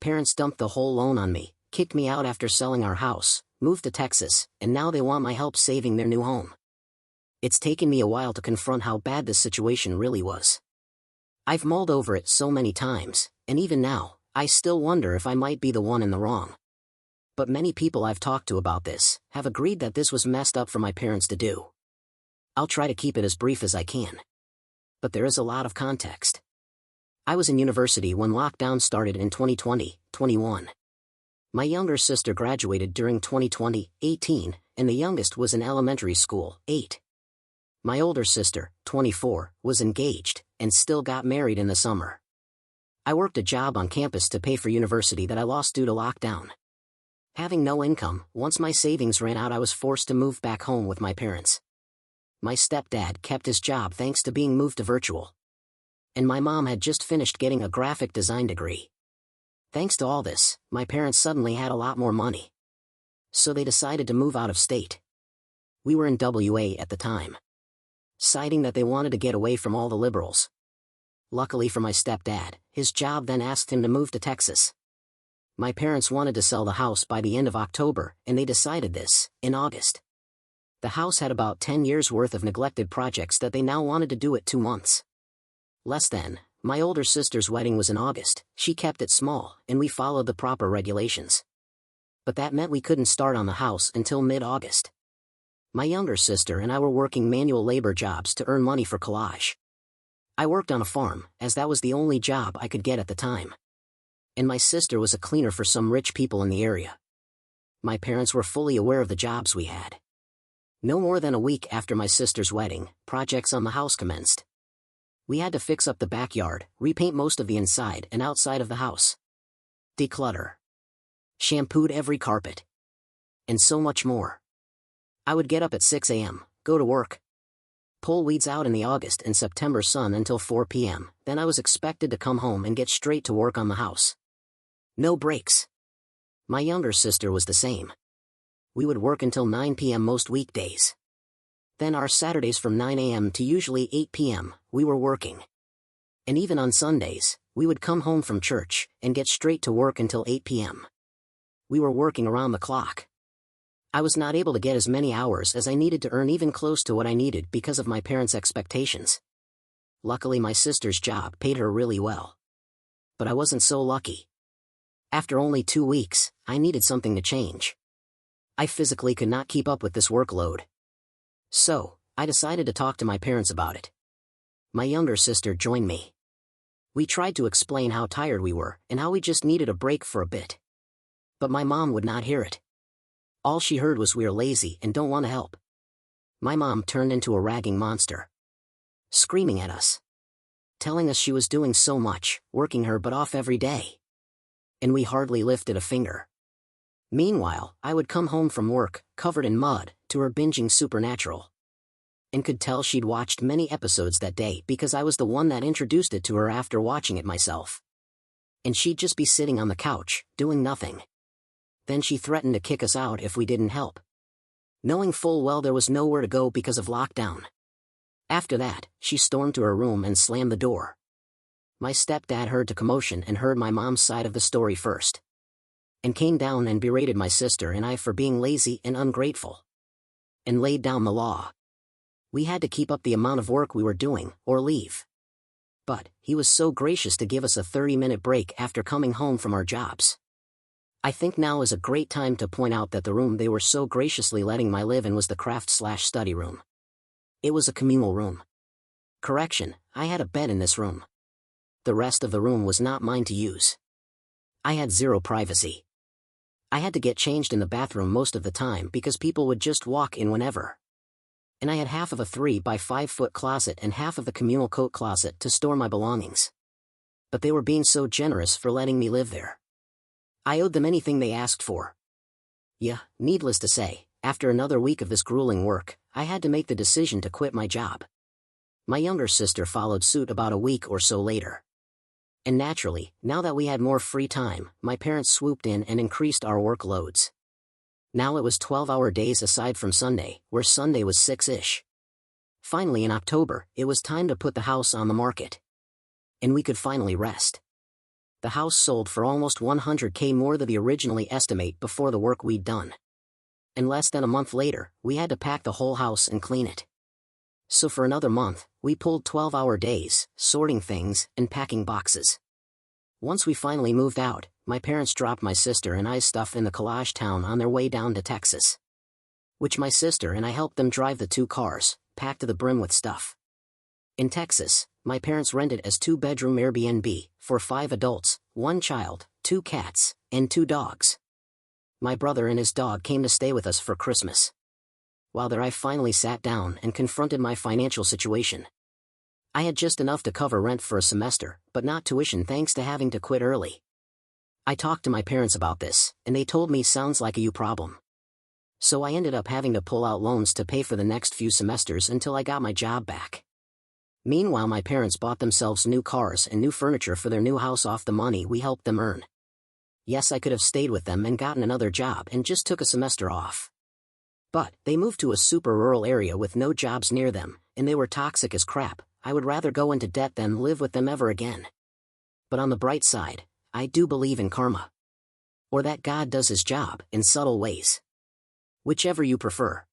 Parents dumped the whole loan on me, kicked me out after selling our house, moved to Texas, and now they want my help saving their new home. It's taken me a while to confront how bad this situation really was. I've mulled over it so many times, and even now, I still wonder if I might be the one in the wrong. But many people I've talked to about this have agreed that this was messed up for my parents to do. I'll try to keep it as brief as I can. But there is a lot of context. I was in university when lockdown started in 2020-21. My younger sister graduated during 2020-18, and the youngest was in elementary school, 8. My older sister, 24, was engaged, and still got married in the summer. I worked a job on campus to pay for university that I lost due to lockdown. Having no income, once my savings ran out I was forced to move back home with my parents. My stepdad kept his job thanks to being moved to virtual. And my mom had just finished getting a graphic design degree. Thanks to all this, my parents suddenly had a lot more money. So they decided to move out of state. We were in WA at the time. Citing that they wanted to get away from all the liberals. Luckily for my stepdad, his job then asked him to move to Texas. My parents wanted to sell the house by the end of October, and they decided this in August. The house had about 10 years' worth of neglected projects that they now wanted to do at 2 months. Less than. My older sister's wedding was in August, she kept it small, and we followed the proper regulations. But that meant we couldn't start on the house until mid-August. My younger sister and I were working manual labor jobs to earn money for collage. I worked on a farm, as that was the only job I could get at the time. And my sister was a cleaner for some rich people in the area. My parents were fully aware of the jobs we had. No more than a week after my sister's wedding, projects on the house commenced. We had to fix up the backyard, repaint most of the inside and outside of the house. Declutter. Shampooed every carpet. And so much more. I would get up at 6 a.m., go to work. Pull weeds out in the August and September sun until 4 p.m., then I was expected to come home and get straight to work on the house. No breaks. My younger sister was the same. We would work until 9 p.m. most weekdays. Then our Saturdays from 9 a.m. to usually 8 p.m., we were working. And even on Sundays, we would come home from church and get straight to work until 8 p.m. We were working around the clock. I was not able to get as many hours as I needed to earn even close to what I needed because of my parents' expectations. Luckily my sister's job paid her really well. But I wasn't so lucky. After only 2 weeks, I needed something to change. I physically could not keep up with this workload. So, I decided to talk to my parents about it. My younger sister joined me. We tried to explain how tired we were and how we just needed a break for a bit. But my mom would not hear it. All she heard was we're lazy and don't want to help. My mom turned into a ragging monster. Screaming at us. Telling us she was doing so much, working her butt off every day. And we hardly lifted a finger. Meanwhile, I would come home from work, covered in mud, to her binging Supernatural. And could tell she'd watched many episodes that day because I was the one that introduced it to her after watching it myself. And she'd just be sitting on the couch, doing nothing. Then she threatened to kick us out if we didn't help. Knowing full well there was nowhere to go because of lockdown. After that, she stormed to her room and slammed the door. My stepdad heard the commotion and heard my mom's side of the story first. And came down and berated my sister and I for being lazy and ungrateful. And laid down the law. We had to keep up the amount of work we were doing, or leave. But, he was so gracious to give us a 30-minute break after coming home from our jobs. I think now is a great time to point out that the room they were so graciously letting me live in was the craft/study room. It was a communal room. Correction, I had a bed in this room. The rest of the room was not mine to use. I had zero privacy. I had to get changed in the bathroom most of the time because people would just walk in whenever. And I had half of a 3 by 5 foot closet and half of the communal coat closet to store my belongings. But they were being so generous for letting me live there. I owed them anything they asked for. Yeah, needless to say, after another week of this grueling work, I had to make the decision to quit my job. My younger sister followed suit about a week or so later. And naturally, now that we had more free time, my parents swooped in and increased our workloads. Now it was 12-hour days aside from Sunday, where Sunday was 6-ish. Finally in October, it was time to put the house on the market. And we could finally rest. The house sold for almost $100K more than the originally estimate before the work we'd done. And less than a month later, we had to pack the whole house and clean it. So for another month, we pulled 12-hour days, sorting things and packing boxes. Once we finally moved out, my parents dropped my sister and I's stuff in the collage town on their way down to Texas. Which my sister and I helped them drive the 2 cars, packed to the brim with stuff. In Texas, my parents rented as 2-bedroom Airbnb, for 5 adults, 1 child, 2 cats, and 2 dogs. My brother and his dog came to stay with us for Christmas. While there I finally sat down and confronted my financial situation. I had just enough to cover rent for a semester, but not tuition thanks to having to quit early. I talked to my parents about this, and they told me sounds like a you problem. So I ended up having to pull out loans to pay for the next few semesters until I got my job back. Meanwhile my parents bought themselves new cars and new furniture for their new house off the money we helped them earn. Yes, I could have stayed with them and gotten another job and just took a semester off. But they moved to a super rural area with no jobs near them, and they were toxic as crap. I would rather go into debt than live with them ever again. But on the bright side, I do believe in karma. Or that God does his job in subtle ways. Whichever you prefer.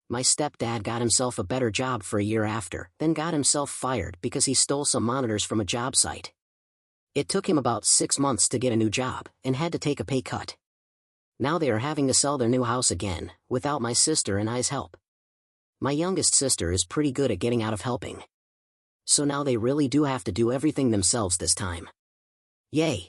My stepdad got himself a better job for a year after, then got himself fired because he stole some monitors from a job site. It took him about 6 months to get a new job, and had to take a pay cut. Now they are having to sell their new house again, without my sister and I's help. My youngest sister is pretty good at getting out of helping. So now they really do have to do everything themselves this time. Yay!